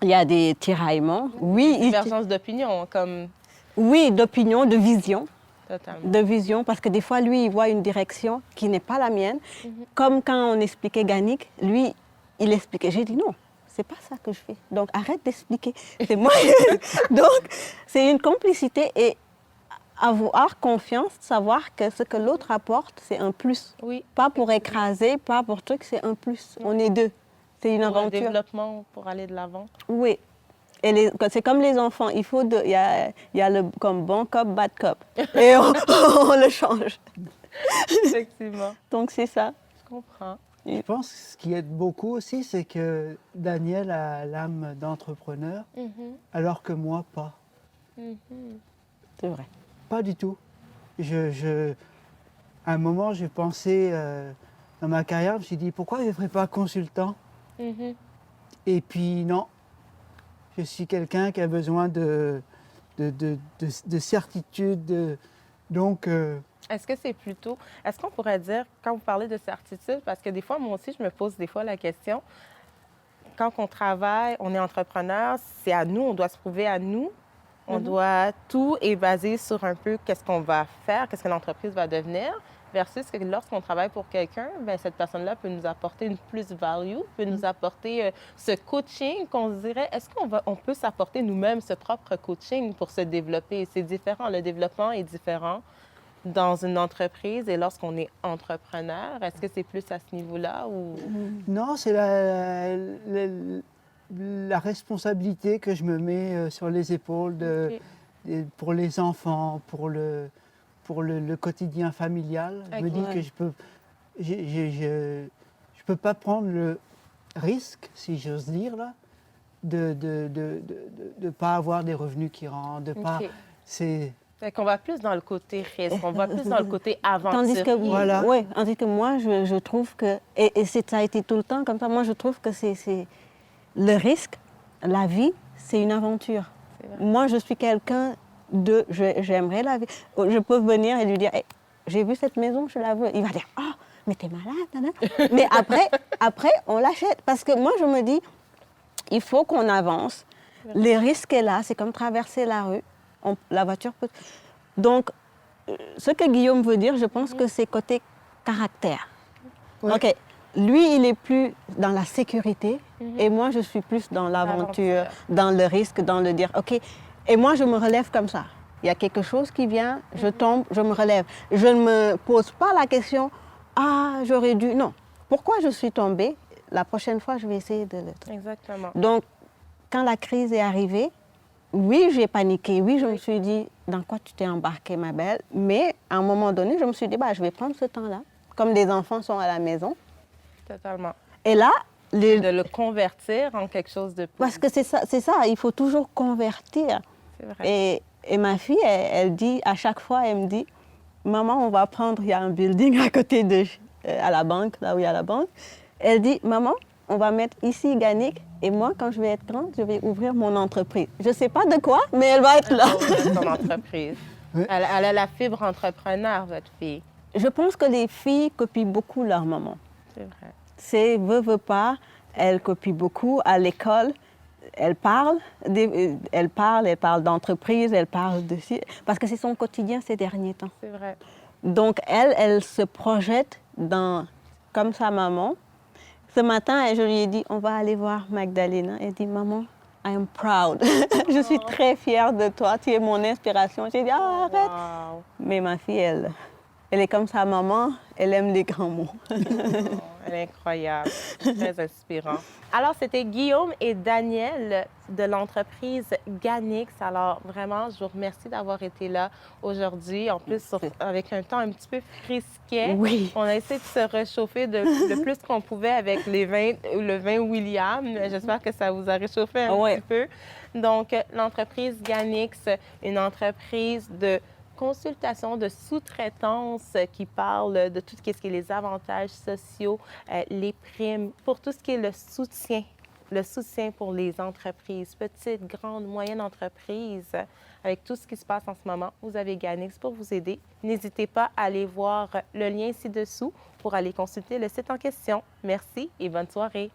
y a des tiraillements. Oui, divergence d'opinion, comme... Oui, d'opinion, de vision. Totalement. De vision, parce que des fois, lui, il voit une direction qui n'est pas la mienne. Comme quand on expliquait Ganic, lui, il expliquait. J'ai dit non, c'est pas ça que je fais. Donc, arrête d'expliquer. C'est moi. Donc, c'est une complicité et avoir confiance, savoir que ce que l'autre apporte, c'est un plus. Oui. Pas pour écraser, pas pour truc, c'est un plus. On est 2. C'est une aventure. Pour un développement, pour aller de l'avant. Oui. Et c'est comme les enfants, il y a le comme bon cop, bad cop. Et on le change. Effectivement. Donc c'est ça. Je comprends. Je pense que ce qui aide beaucoup aussi, c'est que Daniel a l'âme d'entrepreneur, alors que moi, pas. C'est vrai. Pas du tout. À un moment, j'ai pensé, dans ma carrière, je me suis dit, pourquoi je ne ferais pas consultant? Et puis non, je suis quelqu'un qui a besoin de certitude. Donc, Est-ce qu'on pourrait dire, quand vous parlez de certitude, parce que des fois, moi aussi, je me pose des fois la question, quand on travaille, on est entrepreneur, c'est à nous, on doit se prouver à nous. On doit, tout est basé sur un peu qu'est-ce qu'on va faire, qu'est-ce que l'entreprise va devenir, versus que lorsqu'on travaille pour quelqu'un, bien, cette personne-là peut nous apporter une plus-value, peut nous apporter ce coaching qu'on se dirait, est-ce on peut s'apporter nous-mêmes ce propre coaching pour se développer? C'est différent, le développement est différent dans une entreprise et lorsqu'on est entrepreneur. Est-ce que c'est plus à ce niveau-là ou... Non, c'est la responsabilité que je me mets sur les épaules pour les enfants, pour le quotidien familial. Je me dis que je peux pas prendre le risque, si j'ose dire, là, de pas avoir des revenus qui rentrent, de pas... Fait qu'on va plus dans le côté risque, on va plus dans le côté aventure. Tandis que moi, je trouve que, ça a été tout le temps comme ça, moi je trouve que c'est le risque, la vie, c'est une aventure. Moi, je suis quelqu'un j'aimerais la vie. Je peux venir et lui dire, hey, j'ai vu cette maison, je la veux. Il va dire, oh, mais t'es malade. Mais après, on l'achète. Parce que moi, je me dis, il faut qu'on avance. Les risques est là, c'est comme traverser la rue. La voiture peut... Donc, ce que Guillaume veut dire, je pense que c'est côté caractère. Oui. OK. Lui, il est plus dans la sécurité et moi, je suis plus dans l'aventure, dans le risque, dans le dire, OK. Et moi, je me relève comme ça. Il y a quelque chose qui vient, je tombe, je me relève. Je ne me pose pas la question, ah, j'aurais dû... Non. Pourquoi je suis tombée? La prochaine fois, je vais essayer de le... Exactement. Donc, quand la crise est arrivée, oui, j'ai paniqué. Oui, je me suis dit, dans quoi tu t'es embarquée, ma belle? Mais à un moment donné, je me suis dit, bah, je vais prendre ce temps-là. Comme les enfants sont à la maison. Totalement. Et là... De le convertir en quelque chose de plus. Parce que c'est ça, il faut toujours convertir. C'est vrai. Et ma fille, elle dit, à chaque fois, elle me dit, maman, on va prendre, il y a un building à côté à la banque, là où il y a la banque. Elle dit, maman, on va mettre ici Ganic et moi, quand je vais être grande, je vais ouvrir mon entreprise. Je ne sais pas de quoi, mais elle va être là. Son entreprise. Elle a la fibre entrepreneur, votre fille. Je pense que les filles copient beaucoup leur maman. C'est vrai. C'est veut pas, elle copie beaucoup à l'école. Elle parle d'entreprise, elle parle de... Parce que c'est son quotidien ces derniers temps. C'est vrai. Donc, elle se projette comme sa maman. Ce matin, je lui ai dit, on va aller voir Magdalena. Elle dit, maman, I am proud. Je suis très fière de toi, tu es mon inspiration. J'ai dit, ah, arrête. Wow. Mais ma fille, elle est comme sa maman, elle aime les grands mots. Elle est incroyable, très inspirant. Alors, c'était Guillaume et Daniel de l'entreprise Ganix. Alors, vraiment, je vous remercie d'avoir été là aujourd'hui. En plus, avec un temps un petit peu frisquet. Oui. On a essayé de se réchauffer le plus qu'on pouvait avec le vin William. J'espère que ça vous a réchauffé un petit peu. Donc, l'entreprise Ganix, une entreprise de consultation de sous-traitance qui parle de tout ce qui est les avantages sociaux, les primes, pour tout ce qui est le soutien pour les entreprises, petites, grandes, moyennes entreprises. Avec tout ce qui se passe en ce moment, vous avez Ganix pour vous aider. N'hésitez pas à aller voir le lien ci-dessous pour aller consulter le site en question. Merci et bonne soirée.